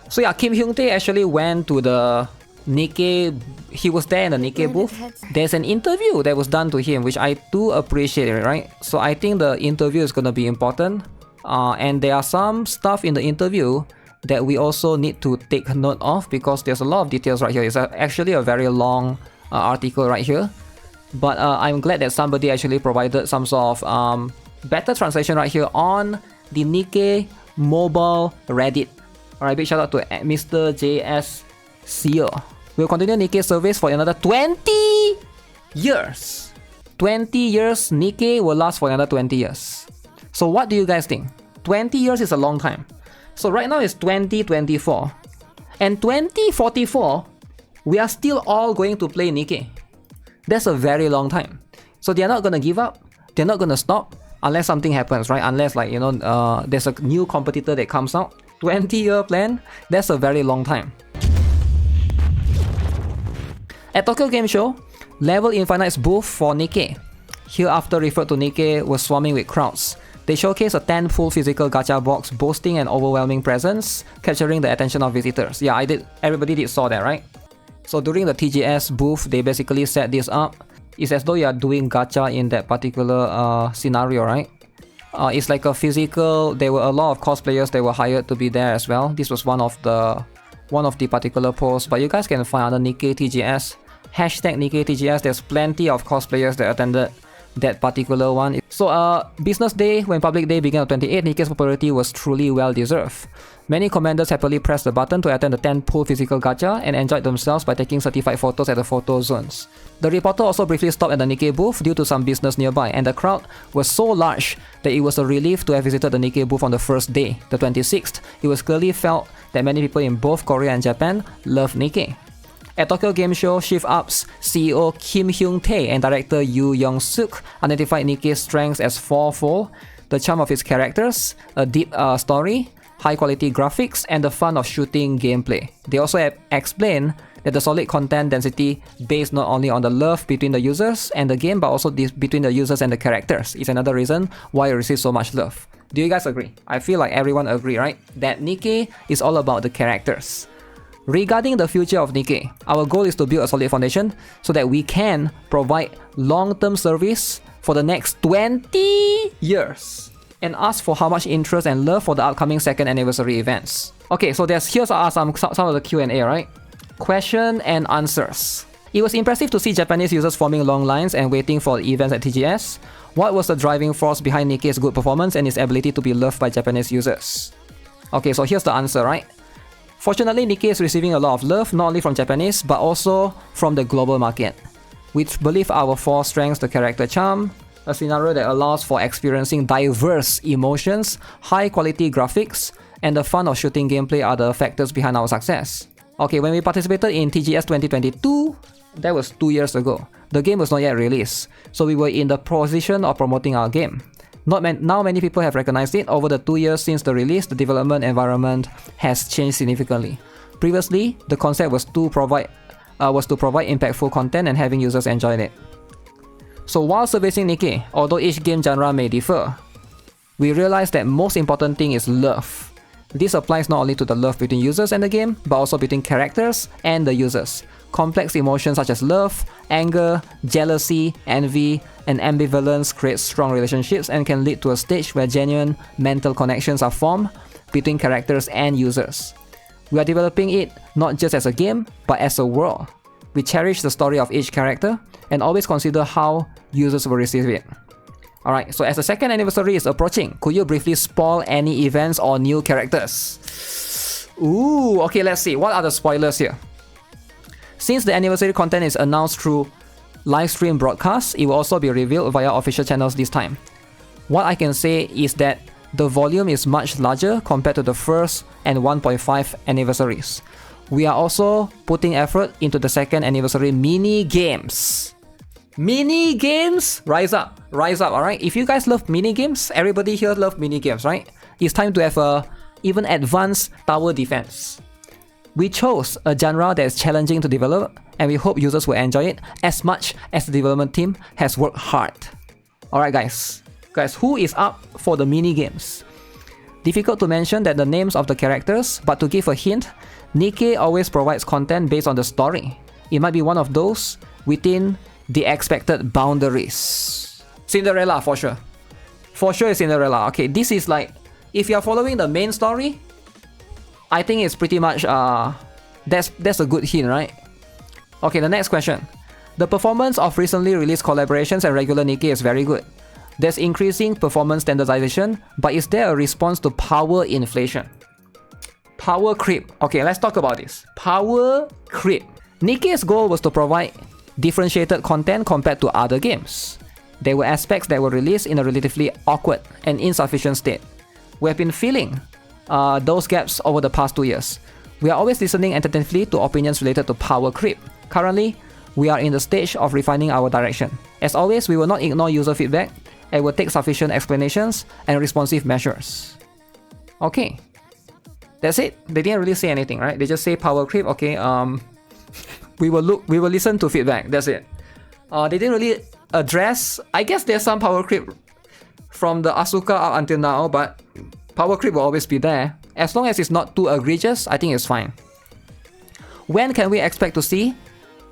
So yeah, Kim Hyung-tae actually went to the Nikke. He was there in the Nikke booth. There's an interview that was done to him, which I do appreciate, right? So I think the interview is gonna be important. And there are some stuff in the interview that we also need to take note of, because there's a lot of details right here. It's actually a very long article right here. But I'm glad that somebody actually provided some sort of better translation right here on the Nikke mobile Reddit. Alright, big shout out to Mr. JS Seer. We'll continue Nikke service for another 20 years. 20 years, Nikke will last for another 20 years. So what do you guys think? 20 years is a long time. So right now it's 2024. And 2044, we are still all going to play Nikke. That's a very long time. So they're not gonna give up. They're not gonna stop unless something happens, right? Unless, like, you know, there's a new competitor that comes out. 20-year plan, that's a very long time. At Tokyo Game Show, Level Infinite's booth for Nikke, hereafter referred to Nikke, was swarming with crowds. They showcased a 10-pull physical gacha box boasting an overwhelming presence, capturing the attention of visitors. Yeah, everybody saw that, right? So during the TGS booth, they basically set this up. It's as though you are doing gacha in that particular scenario, right? It's like a physical. There were a lot of cosplayers that were hired to be there as well. This was one of the particular posts, but you guys can find under Nikke TGS, hashtag Nikke TGS. There's plenty of cosplayers that attended that particular one. So business day, when public day began on 28, Nikke's popularity was truly well deserved. Many commanders happily pressed the button to attend the 10-pull physical gacha and enjoyed themselves by taking certified photos at the photo zones. The reporter also briefly stopped at the Nikke booth due to some business nearby, and the crowd was so large that it was a relief to have visited the Nikke booth on the first day, the 26th. It was clearly felt that many people in both Korea and Japan love Nikke. At Tokyo Game Show, Shift Up's CEO Kim Hyung-tae and director Yoo Young-suk identified Nikke's strengths as fourfold: the charm of its characters, a deep story, high-quality graphics, and the fun of shooting gameplay. They also explain that the solid content density based not only on the love between the users and the game, but also between the users and the characters is another reason why it receives so much love. Do you guys agree? I feel like everyone agree, right? That Nikke is all about the characters. Regarding the future of Nikke, our goal is to build a solid foundation so that we can provide long-term service for the next 20 years and ask for how much interest and love for the upcoming second anniversary events. Okay, so here's some of the Q&A, right? Question and answers. It was impressive to see Japanese users forming long lines and waiting for events at TGS. What was the driving force behind Nikke's good performance and its ability to be loved by Japanese users? Okay, so here's the answer, right? Fortunately, Nikke is receiving a lot of love, not only from Japanese, but also from the global market. We believe our four strengths, the character charm, a scenario that allows for experiencing diverse emotions, high-quality graphics, and the fun of shooting gameplay are the factors behind our success. Okay, when we participated in TGS 2022, that was 2 years ago. The game was not yet released, so we were in the position of promoting our game. Now many people have recognized it. Over the 2 years since the release, the development environment has changed significantly. Previously, the concept was to provide impactful content and having users enjoy it. So while servicing Nikke, although each game genre may differ, we realized that most important thing is love. This applies not only to the love between users and the game, but also between characters and the users. Complex emotions such as love, anger, jealousy, envy, and ambivalence create strong relationships and can lead to a stage where genuine mental connections are formed between characters and users. We are developing it not just as a game, but as a world. We cherish the story of each character and always consider how users will receive it. Alright, so as the second anniversary is approaching, could you briefly spoil any events or new characters? Ooh, okay, let's see. What are the spoilers here? Since the anniversary content is announced through live stream broadcasts, it will also be revealed via official channels this time. What I can say is that the volume is much larger compared to the first and 1.5 anniversaries. We are also putting effort into the second anniversary mini games. Mini games? Rise up, alright? If you guys love mini games, everybody here loves mini games, right? It's time to have a even advanced tower defense. We chose a genre that is challenging to develop, and we hope users will enjoy it as much as the development team has worked hard. Alright guys, who is up for the mini games? Difficult to mention that the names of the characters, but to give a hint, Nikke always provides content based on the story. It might be one of those within the expected boundaries. Cinderella for sure. For sure is Cinderella. Okay, this is like, if you're following the main story, I think it's pretty much, that's a good hint, right? Okay, the next question. The performance of recently released collaborations and regular Nikke is very good. There's increasing performance standardization, but is there a response to power inflation? Power creep. Okay, let's talk about this. Power creep. Nikke's goal was to provide differentiated content compared to other games. There were aspects that were released in a relatively awkward and insufficient state. We have been feeling those gaps over the past 2 years. We are always listening attentively to opinions related to power creep. Currently, we are in the stage of refining our direction. As always, we will not ignore user feedback and will take sufficient explanations and responsive measures. Okay, that's it. They didn't really say anything, right? They just say power creep. Okay, we will listen to feedback. That's it. They didn't really address. I guess there's some power creep from the Asuka up until now, but power creep will always be there. As long as it's not too egregious, I think it's fine. When can we expect to see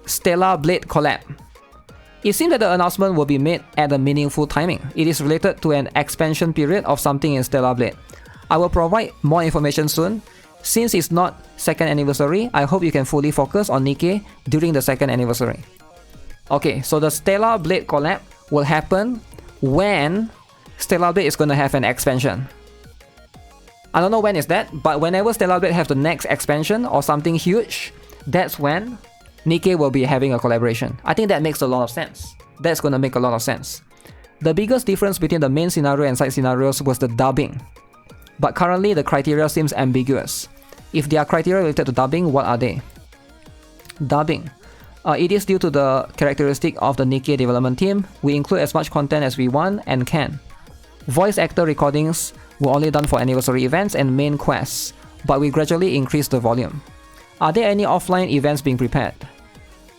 Stellar Blade collab? It seems that the announcement will be made at a meaningful timing. It is related to an expansion period of something in Stellar Blade. I will provide more information soon. Since it's not 2nd anniversary, I hope you can fully focus on Nikke during the 2nd anniversary. Okay, so the Stellar Blade collab will happen when Stellar Blade is going to have an expansion. I don't know when is that, but whenever Stellar Blade have the next expansion or something huge, that's when Nikke will be having a collaboration. I think that makes a lot of sense. That's gonna make a lot of sense. The biggest difference between the main scenario and side scenarios was the dubbing. But currently the criteria seems ambiguous. If there are criteria related to dubbing, what are they? Dubbing. It is due to the characteristic of the Nikke development team. We include as much content as we want and can. Voice actor recordings were only done for anniversary events and main quests, but we gradually increased the volume. Are there any offline events being prepared?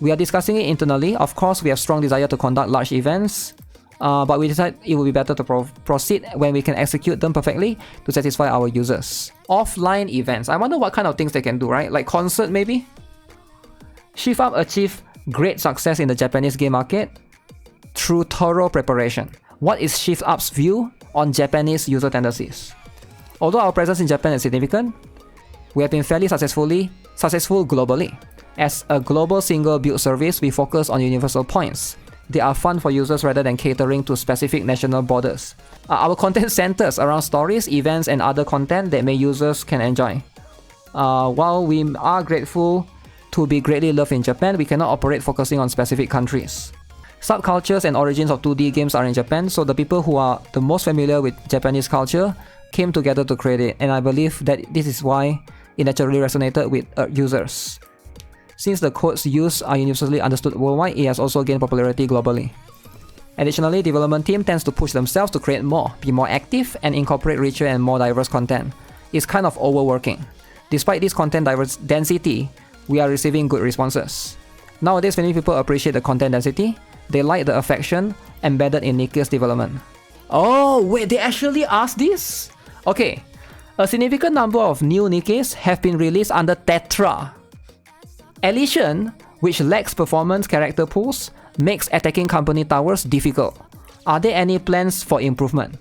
We are discussing it internally. Of course, we have strong desire to conduct large events, but we decided it would be better to proceed when we can execute them perfectly to satisfy our users. Offline events. I wonder what kind of things they can do, right? Like concert maybe? Shift Up achieved great success in the Japanese game market through thorough preparation. What is Shift Up's view on Japanese user tendencies? Although our presence in Japan is significant, we have been fairly successful globally. As a global single build service, we focus on universal points. They are fun for users rather than catering to specific national borders. Our content centers around stories, events, and other content that users can enjoy. While we are grateful to be greatly loved in Japan, we cannot operate focusing on specific countries. Subcultures and origins of 2D games are in Japan, so the people who are the most familiar with Japanese culture came together to create it, and I believe that this is why it naturally resonated with users. Since the codes used are universally understood worldwide, it has also gained popularity globally. Additionally, development team tends to push themselves to create more, be more active, and incorporate richer and more diverse content. It's kind of overworking. Despite this content density, we are receiving good responses. Nowadays, many people appreciate the content density. They like the affection embedded in Nikke's development. Oh, wait, they actually asked this? Okay, a significant number of new Nikkes have been released under Tetra. ELYSION, which lacks performance character pools, makes attacking company towers difficult. Are there any plans for improvement?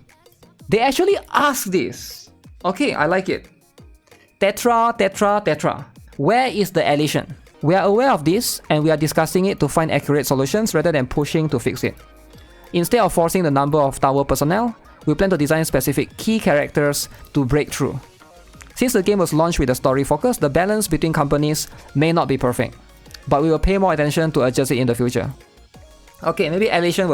They actually asked this. Okay, I like it. Tetra. Where is the ELYSION? We are aware of this and we are discussing it to find accurate solutions rather than pushing to fix it. Instead of forcing the number of tower personnel, we plan to design specific key characters to break through. Since the game was launched with a story focus, the balance between companies may not be perfect, but we will pay more attention to adjust it in the future. Okay, maybe ELYSION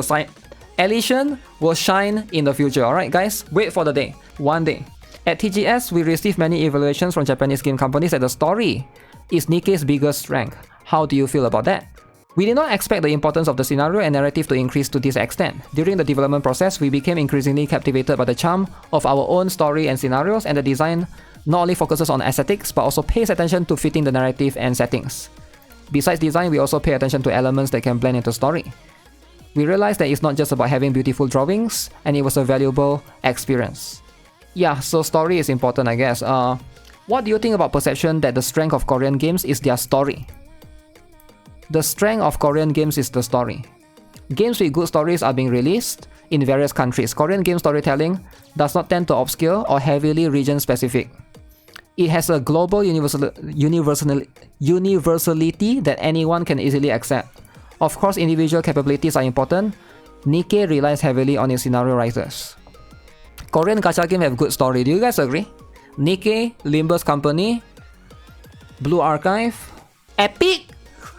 will shine in the future, alright guys? Wait for the day. One day. At TGS, we received many evaluations from Japanese game companies that the story is Nikke's biggest strength. How do you feel about that? We did not expect the importance of the scenario and narrative to increase to this extent. During the development process, we became increasingly captivated by the charm of our own story and scenarios, and the design not only focuses on aesthetics but also pays attention to fitting the narrative and settings. Besides design, we also pay attention to elements that can blend into story. We realized that it's not just about having beautiful drawings, and it was a valuable experience. Yeah, so story is important, I guess. What do you think about perception that the strength of Korean games is their story? The strength of Korean games is the story. Games with good stories are being released in various countries. Korean game storytelling does not tend to obscure or heavily region-specific. It has a global universality that anyone can easily accept. Of course, individual capabilities are important. Nikke relies heavily on its scenario writers. Korean gacha games have good story. Do you guys agree? Nikke, Limbus Company, Blue Archive, Epic,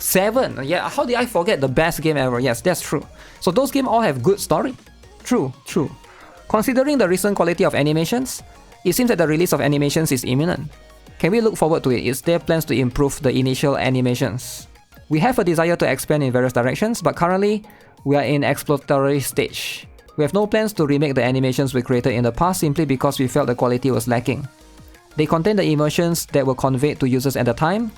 7. Yeah, how did I forget the best game ever? Yes, that's true. So those games all have good story. True. Considering the recent quality of animations, it seems that the release of animations is imminent. Can we look forward to it? Is there plans to improve the initial animations? We have a desire to expand in various directions, but currently, we are in exploratory stage. We have no plans to remake the animations we created in the past simply because we felt the quality was lacking. They contain the emotions that were conveyed to users at the time,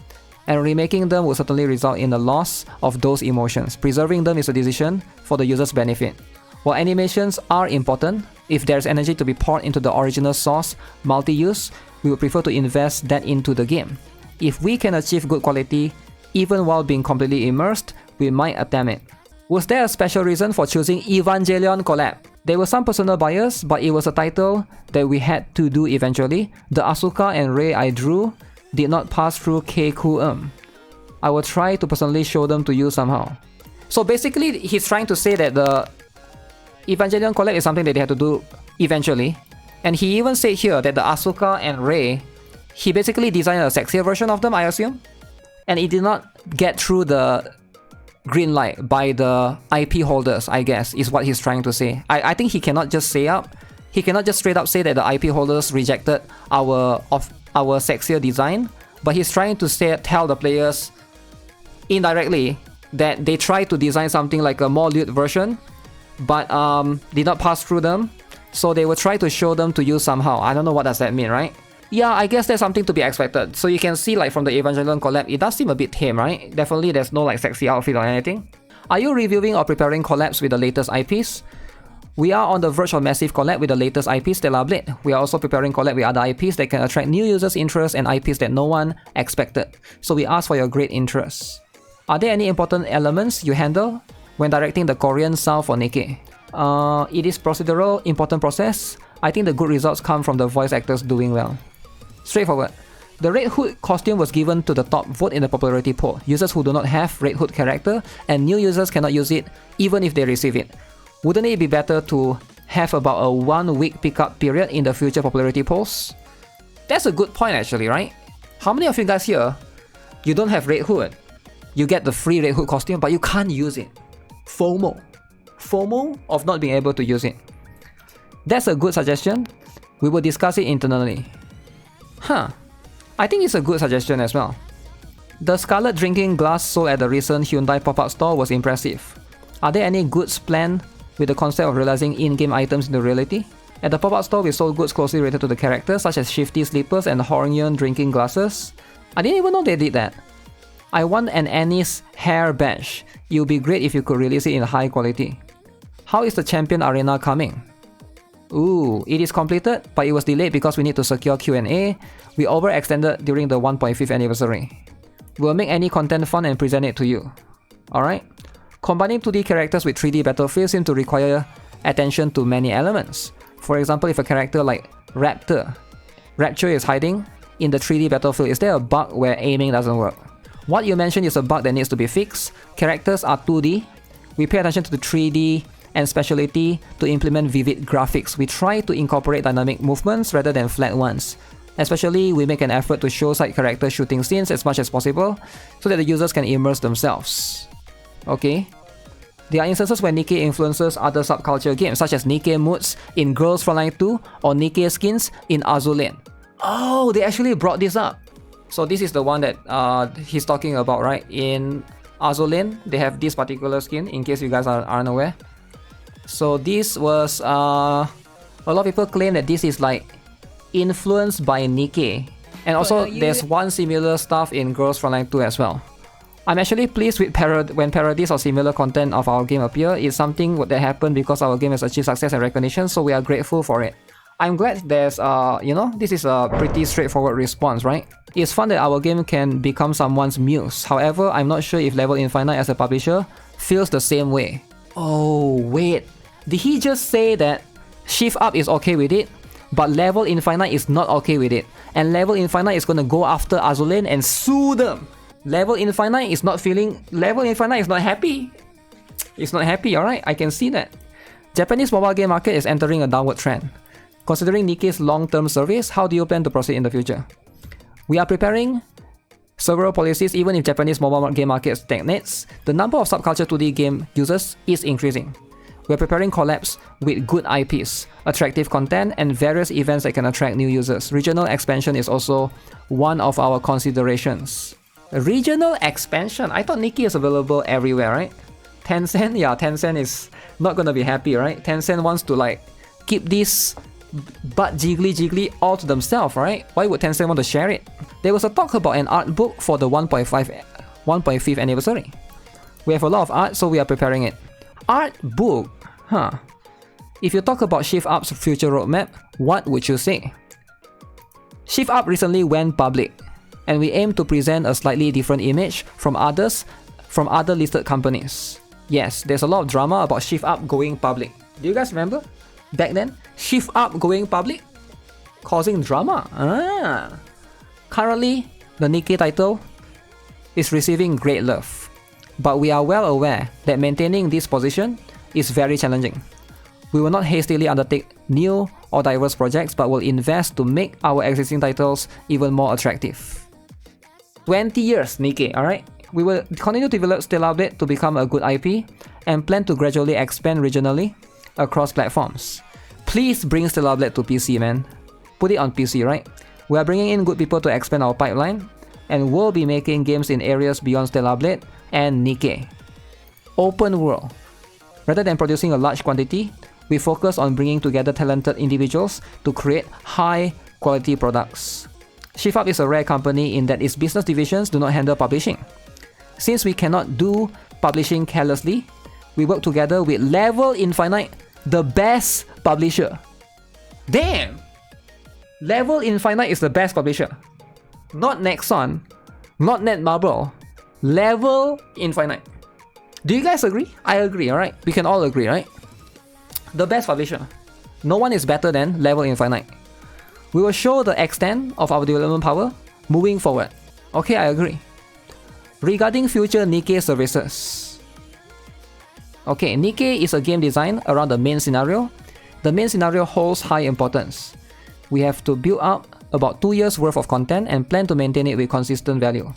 and remaking them would certainly result in a loss of those emotions. Preserving them is a decision for the user's benefit. While animations are important, if there's energy to be poured into the original source, multi-use, we would prefer to invest that into the game. If we can achieve good quality, even while being completely immersed, we might attempt it. Was there a special reason for choosing Evangelion collab? There were some personal bias, but it was a title that we had to do eventually. The Asuka and Rei I drew did not pass through KQM. I will try to personally show them to you somehow. So basically, he's trying to say that the Evangelion collab is something that they had to do eventually. And he even said here that the Asuka and Rei, he basically designed a sexier version of them, I assume. And it did not get through the green light by the IP holders, I guess, is what he's trying to say. I think he cannot just he cannot just straight up say that the IP holders rejected our sexier design, but he's trying to tell the players indirectly that they tried to design something like a more lewd version, but did not pass through them, so they will try to show them to you somehow. I don't know what does that mean, right? Yeah, I guess there's something to be expected. So you can see like from the Evangelion collab, it does seem a bit tame, right? Definitely there's no like sexy outfit or anything. Are you reviewing or preparing collabs with the latest IPs? We are on the verge of massive collab with the latest IP, Stellar Blade. We are also preparing collab with other IPs that can attract new users' interest and IPs that no one expected. So we ask for your great interest. Are there any important elements you handle when directing the Korean sound for Nikke? It is procedural, important process. I think the good results come from the voice actors doing well. Straightforward. The Red Hood costume was given to the top vote in the popularity poll. Users who do not have Red Hood character and new users cannot use it even if they receive it. Wouldn't it be better to have about a 1 week pickup period in the future popularity polls? That's a good point actually, right? How many of you guys here, you don't have Red Hood? You get the free Red Hood costume but you can't use it. FOMO. FOMO of not being able to use it. That's a good suggestion. We will discuss it internally. I think it's a good suggestion as well. The Scarlet drinking glass sold at the recent Hyundai pop-up store was impressive. Are there any goods planned with the concept of realizing in-game items into reality? At the pop-up store, we sold goods closely related to the characters such as Shifty slippers and Hornyeon drinking glasses. I didn't even know they did that. I want an Annie's hair badge. It would be great if you could release it in high quality. How is the Champion Arena coming? Ooh, it is completed, but it was delayed because we need to secure Q&A. We overextended during the 1.5th anniversary. We'll make any content fun and present it to you. Alright? Combining 2D characters with 3D battlefields seems to require attention to many elements. For example, if a character like Rapture is hiding in the 3D battlefield, is there a bug where aiming doesn't work? What you mentioned is a bug that needs to be fixed. Characters are 2D. We pay attention to the 3D and specialty to implement vivid graphics. We try to incorporate dynamic movements rather than flat ones. Especially, we make an effort to show side character shooting scenes as much as possible so that the users can immerse themselves. Okay? There are instances where Nikke influences other subculture games such as Nikke moods in Girls Frontline 2 or Nikke skins in Azulane. Oh, they actually brought this up. So this is the one that he's talking about, right? In Azulane, they have this particular skin, in case you guys aren't aware. So this was, a lot of people claim that this is like influenced by Nikke. And also there's one similar stuff in Girls Frontline 2 as well. I'm actually pleased with when parodies or similar content of our game appear. It's something that happened because our game has achieved success and recognition, so we are grateful for it. I'm glad there's this is a pretty straightforward response, right? It's fun that our game can become someone's muse. However, I'm not sure if Level Infinite as a publisher feels the same way. Oh, wait. Did he just say that Shift Up is okay with it, but Level Infinite is not okay with it? And Level Infinite is gonna go after Azulane and sue them. Level Infinite is not happy. It's not happy, alright? I can see that. Japanese mobile game market is entering a downward trend. Considering Nikke's long-term service, how do you plan to proceed in the future? We are preparing several policies. Even if Japanese mobile game market stagnates, the number of subculture 2D game users is increasing. We are preparing collabs with good IPs, attractive content, and various events that can attract new users. Regional expansion is also one of our considerations. Regional expansion? I thought Nikke is available everywhere, right? Tencent? Yeah, Tencent is not gonna be happy, right? Tencent wants to like keep this but jiggly all to themselves, right? Why would Tencent want to share it? There was a talk about an art book for the 1.5th anniversary. We have a lot of art, so we are preparing it. Art book? Huh. If you talk about Shift Up's future roadmap, what would you say? Shift Up recently went public, and we aim to present a slightly different image from other listed companies. Yes, there's a lot of drama about Shift Up going public. Do you guys remember? Back then, Shift Up going public, causing drama. Currently, the Nikke title is receiving great love, but we are well aware that maintaining this position is very challenging. We will not hastily undertake new or diverse projects, but will invest to make our existing titles even more attractive. 20 years, Nikke, alright? We will continue to develop Stellar Blade to become a good IP and plan to gradually expand regionally across platforms. Please bring Stellar Blade to PC, man. Put it on PC, right? We are bringing in good people to expand our pipeline, and we'll be making games in areas beyond Stellar Blade and Nikke. Open world. Rather than producing a large quantity, we focus on bringing together talented individuals to create high quality products. Shift Up is a rare company in that its business divisions do not handle publishing. Since we cannot do publishing carelessly, we work together with Level Infinite, the best publisher. Damn! Level Infinite is the best publisher. Not Nexon, not Netmarble. Level Infinite. Do you guys agree? I agree, alright? We can all agree, right? The best publisher. No one is better than Level Infinite. We will show the extent of our development power moving forward. Okay, I agree. Regarding future Nikke services. Okay, Nikke is a game design around the main scenario. The main scenario holds high importance. We have to build up about 2 years worth of content and plan to maintain it with consistent value.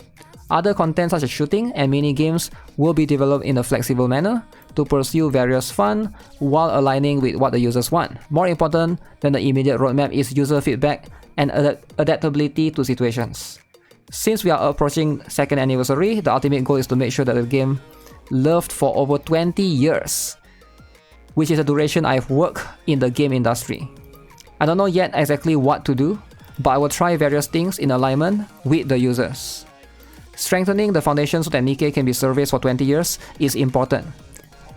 Other content such as shooting and mini games will be developed in a flexible manner to pursue various fun while aligning with what the users want. More important than the immediate roadmap is user feedback and adaptability to situations. Since we are approaching 2nd anniversary, the ultimate goal is to make sure that the game loved for over 20 years, which is a duration I've worked in the game industry. I don't know yet exactly what to do, but I will try various things in alignment with the users. Strengthening the foundation so that Nikke can be serviced for 20 years is important,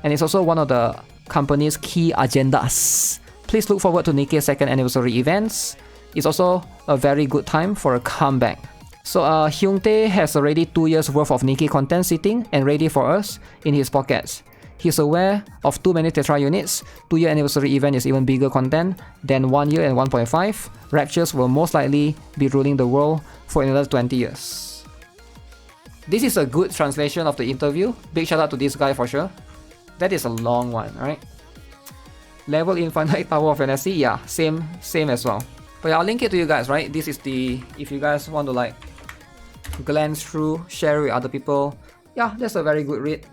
and it's also one of the company's key agendas. Please look forward to Nikke's 2nd anniversary events. It's also a very good time for a comeback. So Hyungtae has already 2 years worth of Nikke content sitting and ready for us in his pockets. He's aware of too many Tetra units. 2-year anniversary event is even bigger content than 1 year and 1.5. Raptures will most likely be ruling the world for another 20 years. This is a good translation of the interview. Big shout out to this guy for sure. That is a long one, right? Level Infinite Tower of Fantasy, yeah, same as well. But yeah, I'll link it to you guys, right? This is the, if you guys want to like glance through, share with other people, yeah, that's a very good read.